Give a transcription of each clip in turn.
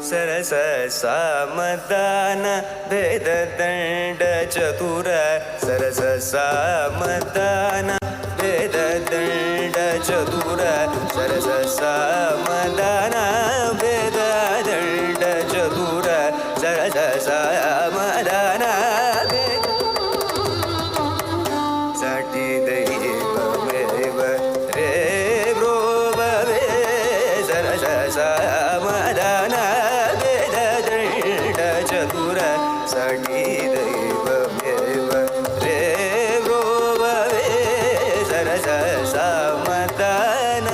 सरस सामदान भेद दंड चतुर सरस सामदान भेद दंड चतुर सरस सामदान भेद दंड चतुर सरस सामदान साठी दैवमेव रे ब्रोववे सरस सामदान चतुर साठी दैवमेव रे ब्रोववे सरस सामदान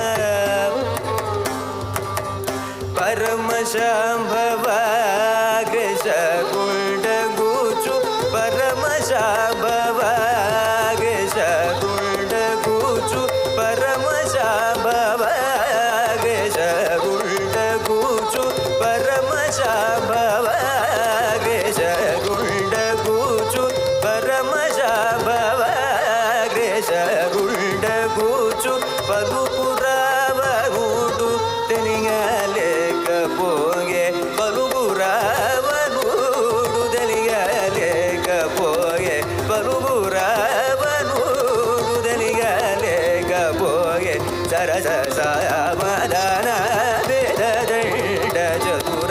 परमशाम्भवाग्रेश कुण्डगुचु परमशाम्भवाग्रेश कुण्डगुचु परमशाम्भवाग्रेश कुण्डगुचु परमशाम्भवाग्रेश कुण्डगुचु परमशाम्भवाग्रेश कुण्डगुचु पलुपुरावगुडु తెలియలేకపోయే పలుగురావనుడు తెలియలేకపోయే పలుగురావనుడు తెలియలేకపోయే సరస